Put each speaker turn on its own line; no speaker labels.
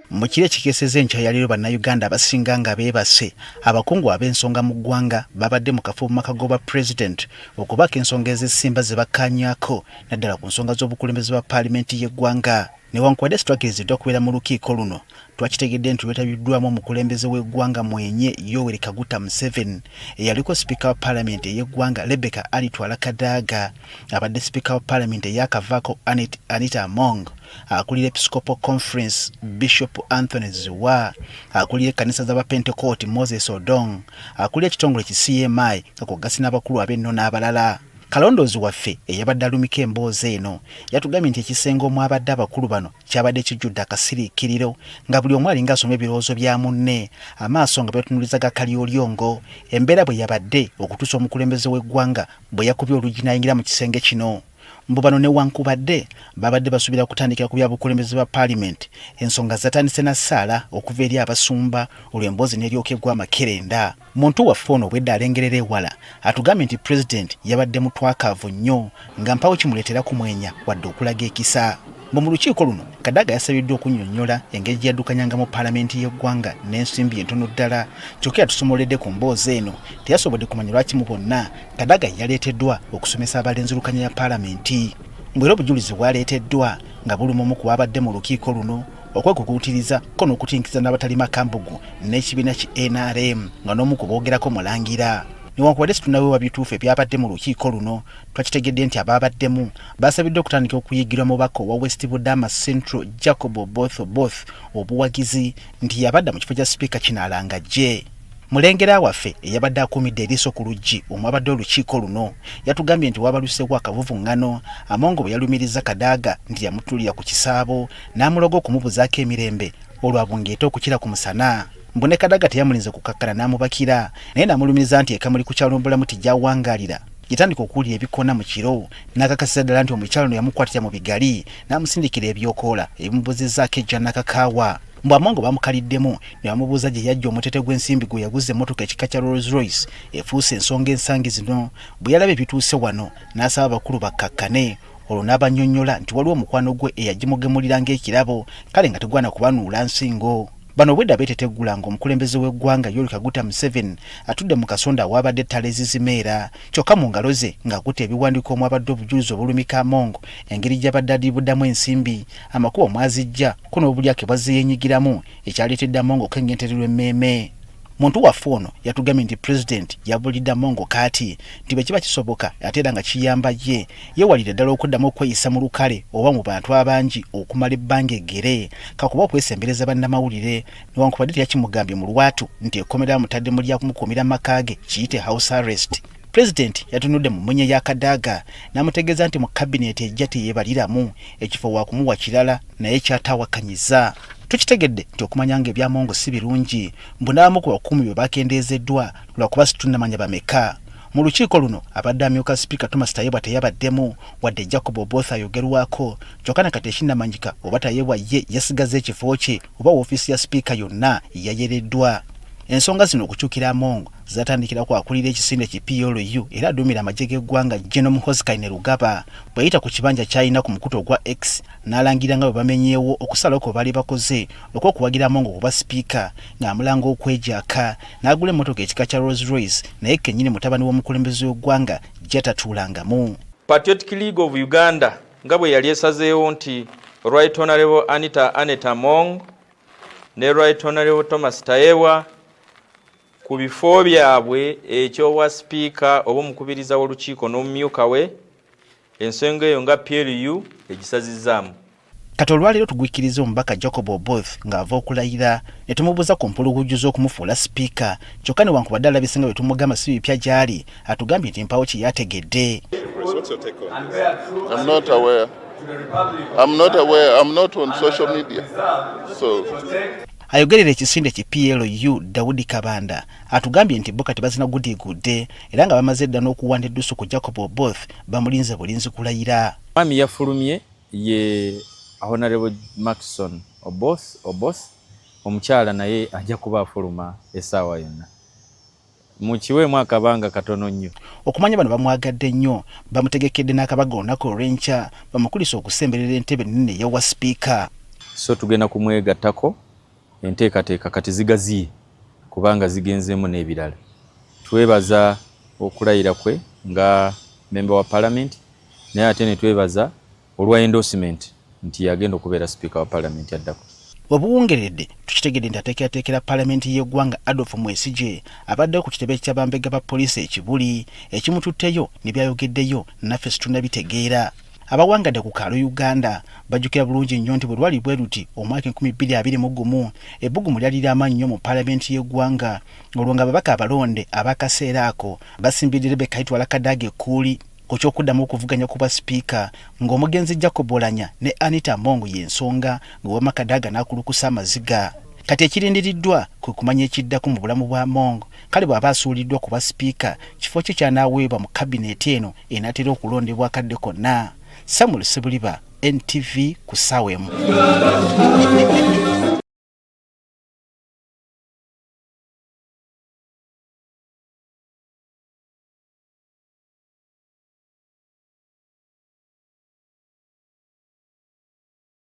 Mu kire kikeseze enkya yaliro bannayuganda abasinga nga beebase abakungu ab'ensonga mu ggwanga babadde mu kafo mu maka g'obwa president okubaka ensonga ez'essimba ze bakkaanyaako naddala ku nsonga z'obukulembeze bwa paalamenti y'eggwanga. Newankubadde sitwakiriziddwa okubeera mu lukiiko luno, twakitegedde nti lwetabiddwamu omukulembeze w'eggwanga mwenye Yoweri Kaguta Museveni eyaliko sipiika wa paalamenti ey'eggwanga Rebecca Alitwala Kadaga, abadde sipiika wa paalamenti ey'akavaako Anita Among, akulira Episcopal Conference Bishop Anthony Ziwa, akulira ekkanisa z'abapentekooti Moses Odong, akulira ekitongole ki CMI kakugasi n'abakulu ab'enno n'abalala. Kalondoozi waffe eyabadde alumika emboozi eno yatugambye nti ekisenga omu abadde abakulu bano kyabadde kijjudde akasiriikiriro nga buli omu alinga asoma ebirowoozo bya munne, amaaso nga betunulizaga kalyolyongo, embeera bwe yabadde okutuusa omukulembeze w'eggwanga bwe yakubye oluggi n'ayingira mu kisenge kino. Mbu bano newankubadde babadde basuubira kutandikira ku byabukulembeze bwa paalamenti, ensonga zatandise na ssaala okuva eri abasumba olw'emboozi n'eryokebwa amakerenda. Muntu waffe ono obwedde alengerera ewala atugambye nti pulezidenti yabadde mutwakaavu nnyo nga mpawo kimuleetera kumwenya wadde okulaga ekisa. Mu lukiiko luno Kadaga yasabiddwa okunnyonnyola engeri gye yaddukanyanga mu paalamenti y'eggwanga n'ensimbi entono ddala, kyokka yatusomoledde ku mboozi eno teyasobodde kumanya lwaki mu bonna Kadaga yaleeteddwa okusomesa abalenzulukanya ya paalamenti. Mbwera obujulizi bwaleeteddwa nga bulumu ku babadde mu lukiiko luno okwekukuutiriza ko n'okutinkiza n'abatali makambugu n'ekibiina ki NRM nga n'omu ku boogerako mulangira. Newankubadde situnaweewa bituufu ebyabadde mu lukiiko luno, twakitegedde nti ababaddemu basabiddwa okutandika okuyigirwa mubaka owa West Budama Central Jacob Oboth obuwagizi nti yabadda mu kifo kya sipiika kinaalanga gye. Mulengera waffe eyabadde akumidde eriiso ku luggi omwabadde olukiiko luno yatugambye nti wabaluseewo akavuvuŋŋano Amongo bwe yalumiriza Kadaga nti yamutulira ku kisaabo n'amuloga okumubuzaako emirembe olwabungeeta okukira ku musana. Mbone Kadaga teyamulinze kukakkana n'amubakira naye n'amulumiriza nti ekamuli ku kyalo mbulamu tijjawangaalira yatandika okuwulira ebikoona mu kiro n'akakasiza ddala nti omukyalo no yamukwatira mu bigali n'amusindikira ebyokoola ebimubuzizzaako ejja n'akakaawa. Mbu Amongo bamukaliddemu ne bamubuuza gye yajja omutete gw'ensimbi gwe yaguze emmotoka ekika kya Rolls Royce efuuse ensonga ensangi zino. Bwe yalaba ebituuse wano n'asaba abakulu bakkakkane, olwo n'abannyonnyola nti waliwo omukwano gwe eyagimugemulira ng'ekirabo kale nga tegwana kubanuula nsingo. Bano obwedda beeteteggula ng'omukulembeze w'eggwanga Yoweri Kaguta Museveni atudde mu kasonda awabadde ettala ezizimeera, kyokka mu ngalo ze ng'akutte ebiwandiiko omwabadde obujulizi obulumika Amongo engeri gy'abadde adibuddamu ensimbi, amakubo mwazijja ko n'obulyake bwazze yeenyigiramu ekyaleetedde Amongo okwengentererwa emmeeme. Muntu waffe ono yatugambye nti pulezidenti yabulidde Amongo kaati nti bwe kiba kisoboka ate era nga kiyamba ye yeewalire ddala okuddamu okweyisa mu lukale oba mu bantu abangi okumala ebbanga eggere kakuba okwesembereza bannamawulire, newankubadde teyakimugambye mu lwatu nti ekkomera mutadde mu lyakumukuumira maka ge kiyite house arrest. Pulezidenti yatunudde mu mmunye ya Kadaga n'amutegeeza nti mu kabineeti ejja teyeebaliramu ekifo wa kumuwa kirala naye kyataawakanyiza. Tukitegedde nti okumanya ng'ebya Amongo si birungi, mbu n'abamu ku bakuumi be bakendeezeddwa lwakuba situnnamanya bameka. Mu lukiiko luno abadde amyuka sipiika Thomas Tayebwa teyabaddemu wadde Jacob Oboth ayogerwako, kyokka nakati ekinnamanyika oba Tayebwa ye yasigaza ekifo kye oba woofiisi ya sipiika yonna yayereddwa. Ensonga zino okukyukira Amongo zatandikira ku akulira ekisinde ki PLU era aduumira amagye g'eggwanga General Muhoozi Kainerugaba bwe yayita ku kibanja ky'alina ku mukutu ogwa X n'alangira nga bwe bamenyeewo okusalawo kwe baali bakoze okw'okuwagira Amongo kuba sipiika ng'amulanga okwejaka n'agula emmotoka ekika kya Rolls Royce naye kennyini mutabani w'omukulembeze w'eggwanga gy'atatuulangamu.
Patriotic League of Uganda nga bwe yali esazeewo nti Right Honorable Anita Among ne Right Honorable Thomas Tayebwa ku bifo byabwe ekyowa sipiika oba omukubiriza w'olukiiko n'omumyuka we, ensonga eyo nga PLU egisazizzaamu.
Kati olwaleero tugwikiriza omubaka Jacob Oboth ng'ava okulayira ne tumubuuza ku mpuluguju z'okumufuula sipiika, kyokka newankubadde alabise nga bwe tumugamba si bipya gy'ali atugambye nti mpawo kye yategedde.
I'm not aware. I'm not on social media. So
Ayogerera ekisinde ki PLU Daudi Kabanda atugambye nti bo kati bazina gudigudde era nga bamaze dda n'okuwanda eddusu ku Jacob Oboth bamulinze bulinzi kulayira.
Mwami yafulumye ye Honorable Maxson Oboth omukyala naye ajja kuba afuluma essaawa yonna. Mukiweemu akabanga katono nnyo.
Okumanya bano bamwagadde nnyo bamutegekedde n'akabaga olunaku olw'enkya bamukulisa okusemberera entebe nnene eyawa sipiika.
so tugenda kumwegattako enteekateeka kati zigaziye kubanga zigenzemu n'ebirala. Twebaza okulayira kwe nga member wa parliament naye ate ne twebaza olwa endorsement nti yagenda okubeera speaker wa parliament addako.
Obuwungeredde tukitegedde nti ateekerateekera paalamenti y'eggwanga Adolf Mwesigye abaddewo ku kitebe kya bambega ba poliisi ekibuli ekimututteyo ne byayogeddeyo naffe situnabitegeera. Abawangadde ku kaalo Uganda bajjukira bulungi nnyo nti bwe lwali bwe luti omwaka 2021 ebbugumu lyali ly'amaanyi nnyo mu paalamenti y'eggwanga olwo nga babaka abalonde ab'akaseera ako basimbidde Rebecca Itwala Kadaga Ekkuuli ku ky'okuddamu okuvuganya ku bwa sipiika ng'omugenzi Jacob Oulanyah ne Anita Among y'ensonga ng'Owema Kadaga n'akulukusa amaziga. Kati ekirindiriddwa kwe kumanya ekiddako mu bulamu bwa Among kale bw'aba asuuliddwa ku bwa sipiika kifo kye ky'anaaweebwa mu kabineeti eno enaatera okulondebwa akadde konna. Samuel Sebuliba, NTV ku ssaawa emu.